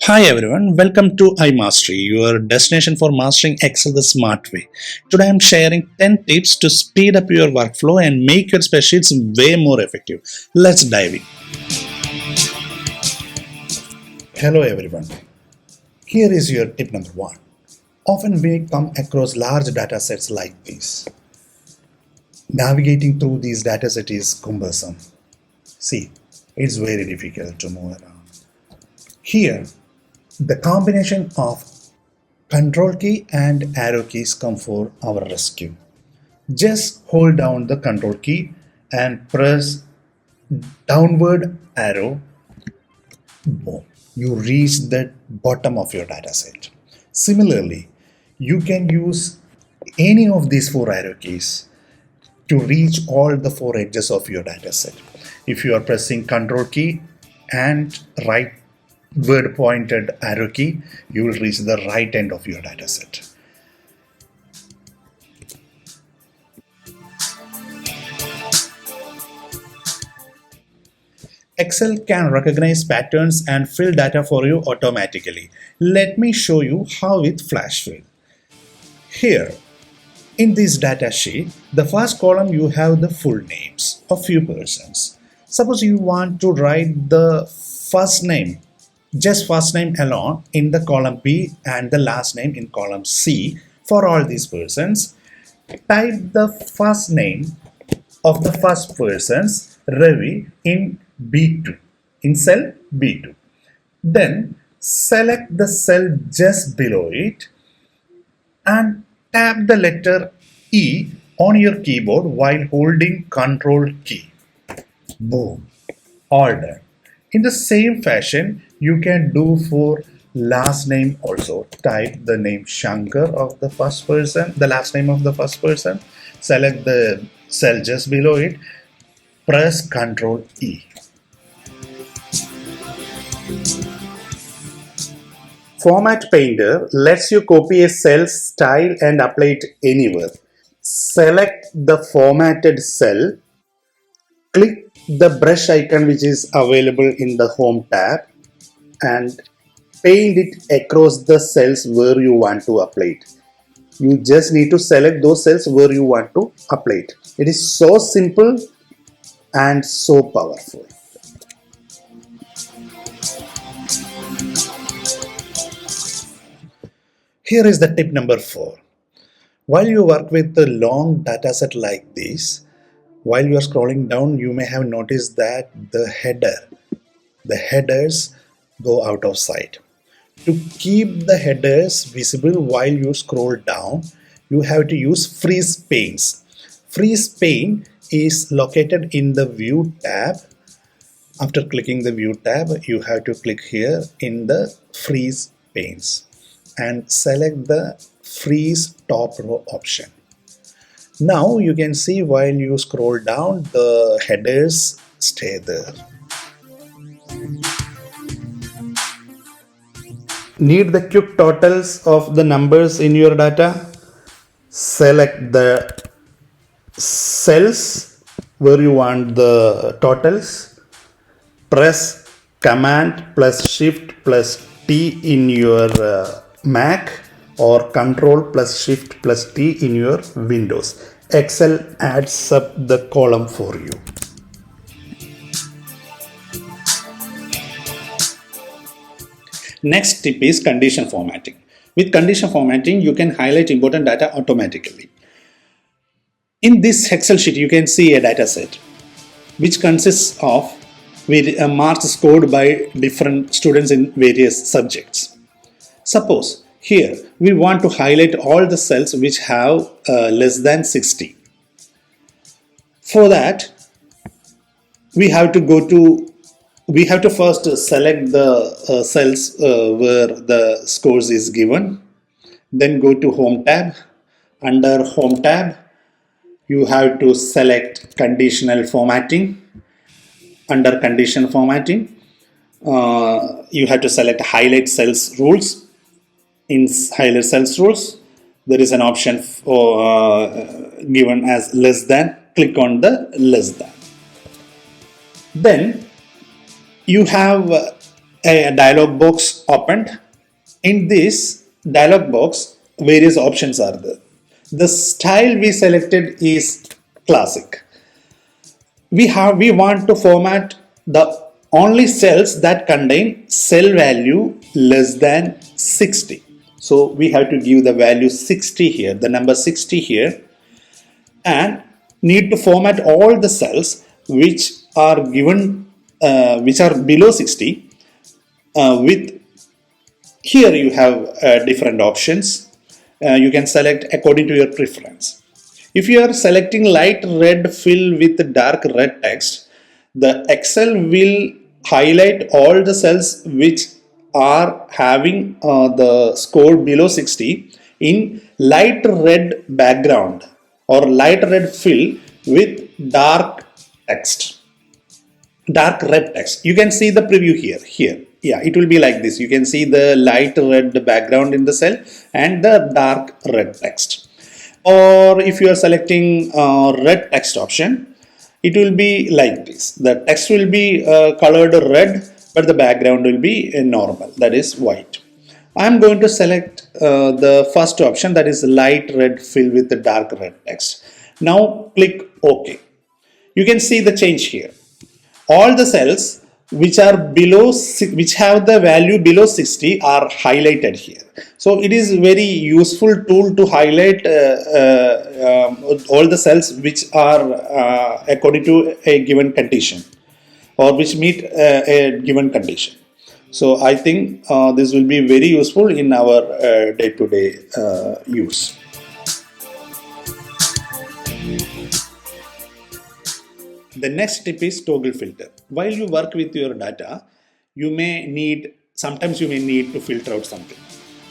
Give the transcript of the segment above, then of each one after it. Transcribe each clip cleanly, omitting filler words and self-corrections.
Hi everyone, welcome to iMastery, your destination for mastering Excel the smart way. Today I'm sharing 10 tips to speed up your workflow and make your spreadsheets way more effective. Let's dive in. Hello everyone. Here is your tip number 1. Often we come across large data sets like this. Navigating through these data sets is cumbersome. See, it's very difficult to move around. Here, the combination of Control key and arrow keys come for our rescue. Just hold down the Control key and press downward arrow. Boom. You reach the bottom of your dataset. Similarly, you can use any of these 4 arrow keys to reach all the 4 edges of your dataset. If you are pressing Control key and right word pointed arrow key, you will reach the right end of your dataset. Excel can recognize patterns and fill data for you automatically. Let me show you how with Flash Fill. Here, in this data sheet, the first column you have the full names of few persons. Suppose you want to write the first name, just first name alone in the column B and the last name in column C for all these persons. Type the first name of the first person's Ravi in B2, in cell B2. Then select the cell just below it and tap the letter E on your keyboard while holding Control key. Boom, all done. In the same fashion, you can do for last name also. Type the name Shankar of the first person, the last name of the first person. Select the cell just below it. Press Ctrl E. Format Painter lets you copy a cell style and apply it anywhere. Select the formatted cell. Click the brush icon which is available in the Home tab and paint it across the cells where you want to apply it. You just need to select those cells where you want to apply it. It is so simple and so powerful. Here is the tip number 4. While you work with a long dataset like this, while you are scrolling down, you may have noticed that the headers go out of sight. To keep the headers visible while you scroll down, you have to use freeze panes. Freeze pane is located in the View tab. After clicking the View tab, you have to click here in the Freeze panes and select the Freeze top row option. Now you can see while you scroll down, the headers stay there. Need the quick totals of the numbers in your data? Select the cells where you want the totals. Press Command plus Shift plus T in your Mac or Control plus Shift plus T in your Windows. Excel adds up the column for you. Next tip is condition formatting. With condition formatting, you can highlight important data automatically. In this Excel sheet, you can see a data set which consists of marks scored by different students in various subjects. Suppose here we want to highlight all the cells which have less than 60. For that, we have to first select the cells where the scores is given. Then go to Home tab. Under Home tab, you have to select Conditional Formatting. Under Condition Formatting, you have to select Highlight Cells Rules. In Highlight Cells Rules, there is an option for, given as less than. Click on the less than. Then you have a dialog box opened. In this dialog box, various options are there. The style we selected is classic. We want to format the only cells that contain cell value less than 60. So we have to give the value 60 here, the number 60 here, and need to format all the cells which are given, which are below 60, with here you have different options. You can select according to your preference. If you are selecting light red fill with dark red text, the Excel will highlight all the cells which are having the score below 60 in light red background or light red fill with text dark red text. You can see the preview here. Yeah, it will be like this. You can see the light red background in the cell and the dark red text. Or if you are selecting red text option, it will be like this. The text will be colored red, but the background will be normal, that is white. I'm going to select the first option, that is light red fill with the dark red text. Now click OK. You can see the change here. All the cells which are below, which have the value below 60 are highlighted here. So it is very useful tool to highlight all the cells which are according to a given condition or which meet a given condition. So I think this will be very useful in our day-to-day use. The next tip is toggle filter. While you work with your data, sometimes you may need to filter out something.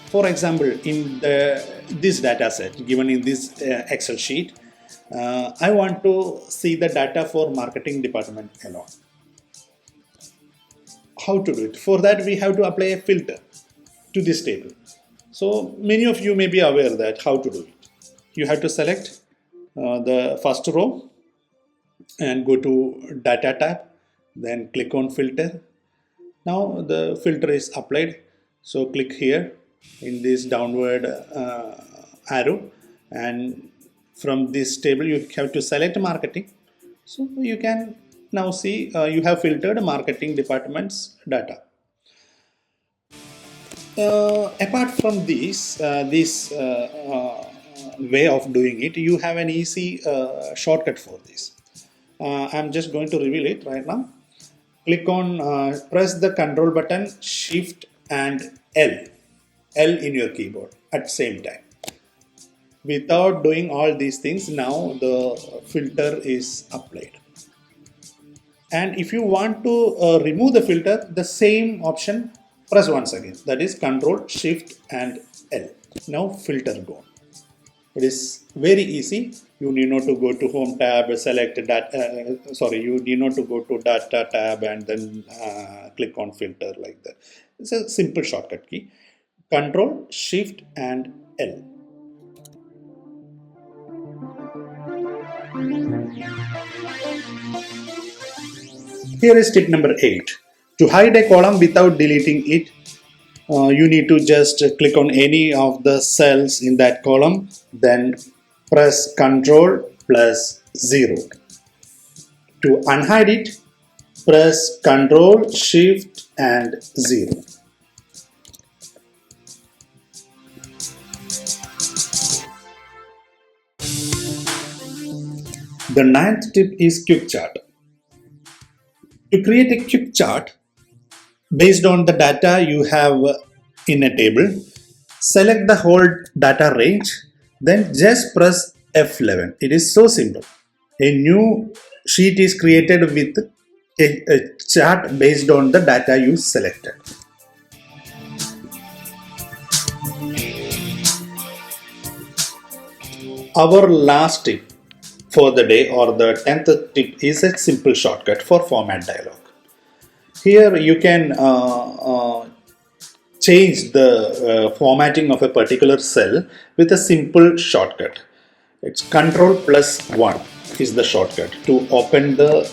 For example, in this data set given in this Excel sheet, I want to see the data for marketing department alone. How to do it? For that, we have to apply a filter to this table. So many of you may be aware that how to do it. You have to select the first row and go to data tab, then click on filter. Now the filter is applied, so click here in this downward arrow, and from this table you have to select marketing. So you can now see you have filtered marketing department's data. Apart from this way of doing it, you have an easy shortcut for this. I'm just going to reveal it right now. Click on, press the Ctrl button, Shift and L in your keyboard at the same time. Without doing all these things, now the filter is applied. And if you want to remove the filter, the same option, press once again. That is Ctrl, Shift and L. Now filter gone. It is very easy. You need not to go to Home tab, select data. You need not to go to Data tab and then click on Filter like that. It's a simple shortcut key. Ctrl, Shift, and L. Here is tip number 8. To hide a column without deleting it, you need to just click on any of the cells in that column, then press Ctrl plus 0. To unhide it, press Ctrl, Shift and 0. The 9th tip is quick chart. To create a quick chart based on the data you have in a table, select the whole data range, then just press F11. It is so simple. A new sheet is created with a chart based on the data you selected. Our last tip for the day, or the 10th tip, is a simple shortcut for Format Dialog. Here you can change the formatting of a particular cell with a simple shortcut. It's Ctrl plus 1 is the shortcut to open the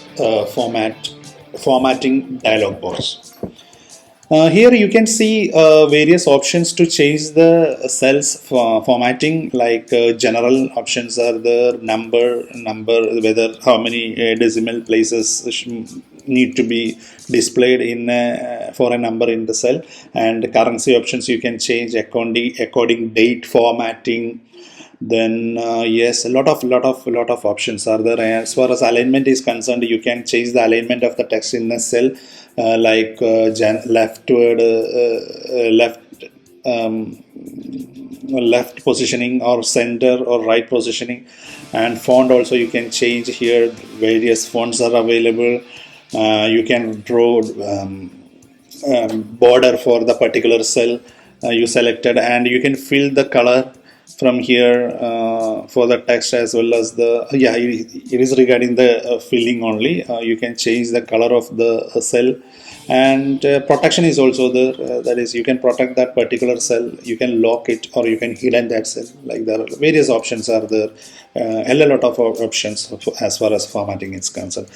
formatting dialog box. Here you can see various options to change the cells formatting, like general options are there, number, whether how many decimal places need to be displayed in for a number in the cell, and currency options you can change according date formatting. Then yes, a lot of options are there. And as far as alignment is concerned, you can change the alignment of the text in a cell, like leftward, um, left positioning, or center or right positioning. And font also you can change here. Various fonts are available. You can draw border for the particular cell you selected, and you can fill the color from here for the text, as well as the it is regarding the filling only. You can change the color of the cell, and protection is also there. That is, you can protect that particular cell, you can lock it, or you can hidden that cell. Like, there are various options are there. A lot of options as far as formatting is concerned.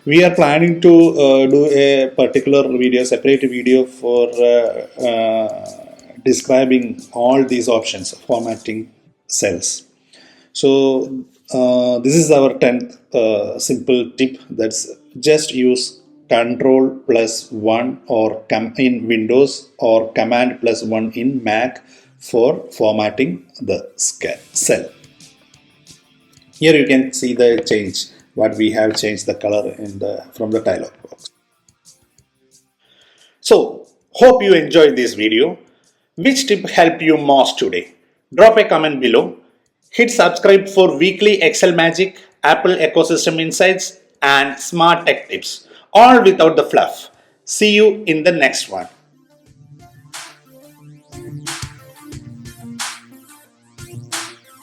We are planning to do a particular video, separate video for describing all these options of formatting cells. So this is our 10th simple tip. That's just use Ctrl plus 1 or in Windows, or Command plus 1 in Mac for formatting the cell. Here you can see the change, what we have changed the color in the from the dialog box. So, hope you enjoyed this video. Which tip helped you most today? Drop a comment below. Hit subscribe for weekly Excel magic, Apple ecosystem insights, and smart tech tips, all without the fluff. See you in the next one.